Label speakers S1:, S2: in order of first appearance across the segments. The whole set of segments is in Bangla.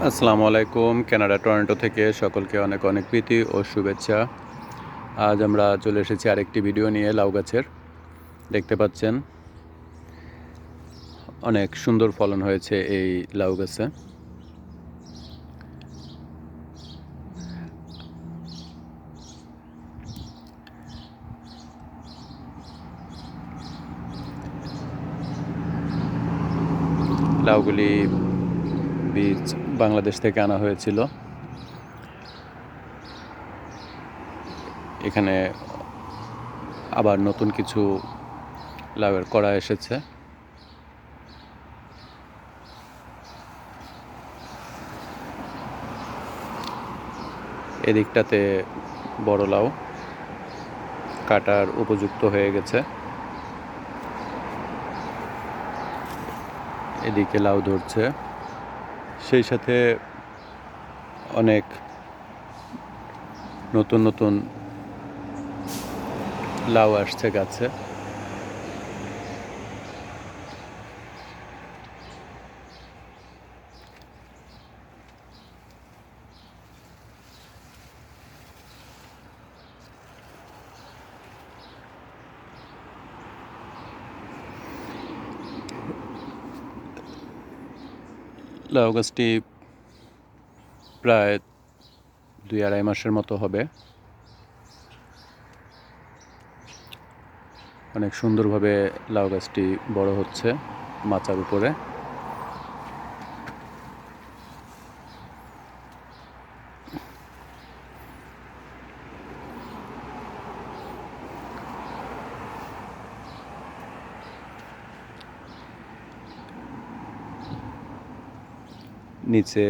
S1: আসসালামু আলাইকুম। কানাডা টরন্টো থেকে সকলকে অনেক অনেক প্রীতি ও শুভেচ্ছা। আজ আমরা চলে এসেছি আরেকটি ভিডিও নিয়ে লাউ গাছের। দেখতে পাচ্ছেন অনেক সুন্দর ফলন হয়েছে এই লাউ গাছে। লাউগুলি বীজ বাংলাদেশ থেকে আনা হয়েছিল। এখানে আবার নতুন কিছু লাউয়ের কড়া এসেছে। এদিকটাতে বড় লাউ কাটার উপযুক্ত হয়ে গেছে। এদিকে লাউ ধরছে, সেই সাথে অনেক নতুন নতুন লাউ আসছে গাছে। লাউ গাছটি প্রায় 2-2.5 মাসের মতো হবে। অনেক সুন্দরভাবে লাউ গাছটি বড় হচ্ছে মাচার উপরে। নিচে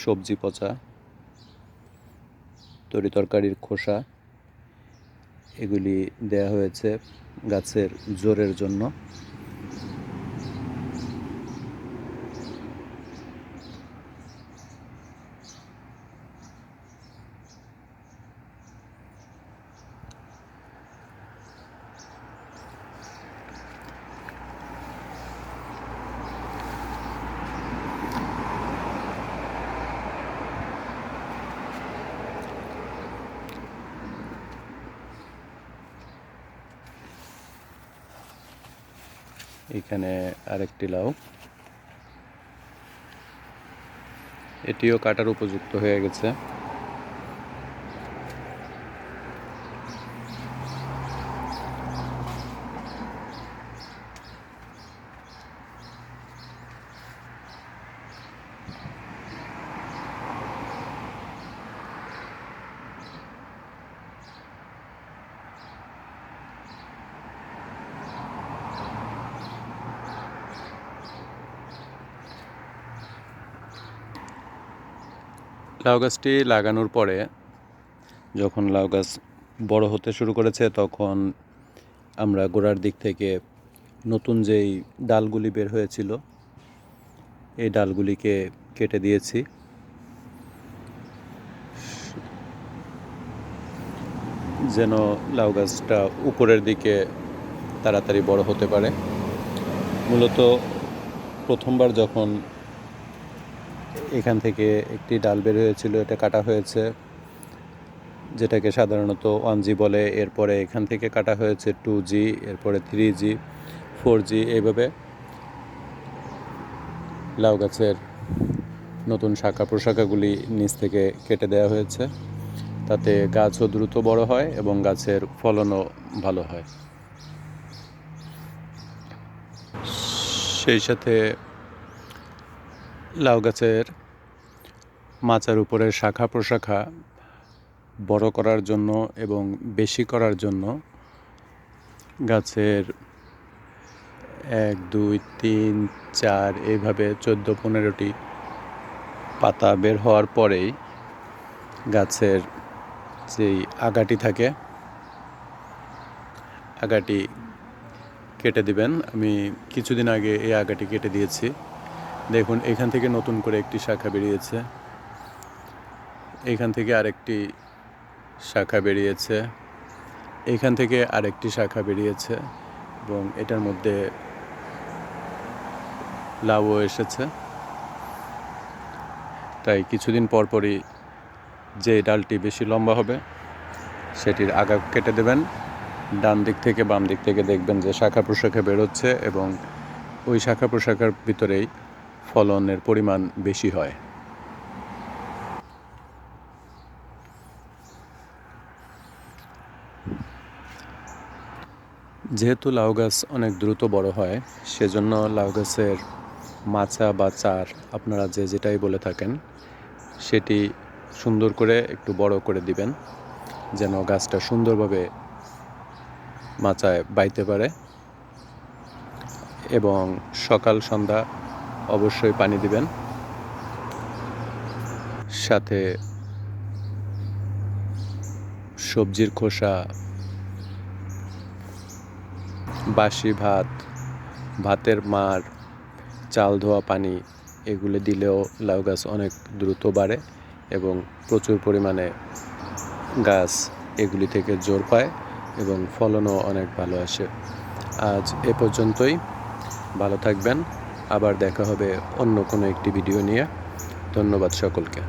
S1: সবজি পচা, তরিতরকারির খোসা এগুলি দেয়া হয়েছে গাছের জোরের জন্য। এখানে আরেকটি লাউ, এটিও কাটার উপযুক্ত হয়ে গেছে। লাউ গাছটি লাগানোর পরে যখন লাউ গাছ বড় হতে শুরু করেছে, তখন আমরা গোড়ার দিক থেকে নতুন যেই ডালগুলি বের হয়েছিল এই ডালগুলিকে কেটে দিয়েছি, যেন লাউ গাছটা উপরের দিকে তাড়াতাড়ি বড় হতে পারে। মূলত প্রথমবার যখন এখান থেকে একটি ডাল বের হয়েছিল, এটা কাটা হয়েছে, যেটাকে সাধারণত 1G বলে। এরপরে এখান থেকে কাটা হয়েছে 2G, এরপরে 3G, 4G, এইভাবে লাউ গাছের নতুন শাখা প্রশাখাগুলি নিচ থেকে কেটে দেওয়া হয়েছে। তাতে গাছও দ্রুত বড় হয় এবং গাছের ফলনও ভালো হয়। সেই সাথে লাউ গাছের মাচার উপরের শাখা প্রশাখা বড় করার জন্য এবং বেশি করার জন্য গাছের 1, 2, 3, 4 এইভাবে 14-15টি পাতা বের হওয়ার পরেই গাছের যেই আগাটি থাকে, আগাটি কেটে দিবেন। আমি কিছুদিন আগে এই আগাটি কেটে দিয়েছি। দেখুন, এখান থেকে নতুন করে একটি শাখা বেরিয়েছে, এখান থেকে আরেকটি শাখা বেরিয়েছে, এখান থেকে আরেকটি শাখা বেরিয়েছে এবং এটার মধ্যে লাউও এসেছে। তাই কিছুদিন পর পরই যে ডালটি বেশি লম্বা হবে সেটির আগা কেটে দেবেন। ডান দিক থেকে বাম দিক থেকে দেখবেন যে শাখা প্রশাখা বেরোচ্ছে এবং ওই শাখা প্রশাখার ভিতরেই ফলনের পরিমাণ বেশি হয়। যেহেতু লাউ গাছ অনেক দ্রুত বড় হয়, সেজন্য লাউ গাছের মাচা বা চার আপনারা যে যেটাই বলে থাকেন সেটি সুন্দর করে একটু বড় করে দিবেন, যেন গাছটা সুন্দরভাবে মাচায় বাইতে পারে। এবং সকাল সন্ধ্যা অবশ্যই পানি দিবেন। সাথে সবজির খোসা, বাসি ভাত, ভাতের মাড়, চাল ধোয়া পানি এগুলো দিলেও লাউ গাছ অনেক দ্রুত বাড়ে এবং প্রচুর পরিমাণে গাছ এগুলি থেকে জোর পায় এবং ফলনও অনেক ভালো আসে। আজ এ পর্যন্তই। ভালো থাকবেন। আবার দেখা হবে অন্য কোনো একটি ভিডিও নিয়ে। ধন্যবাদ সকলকে।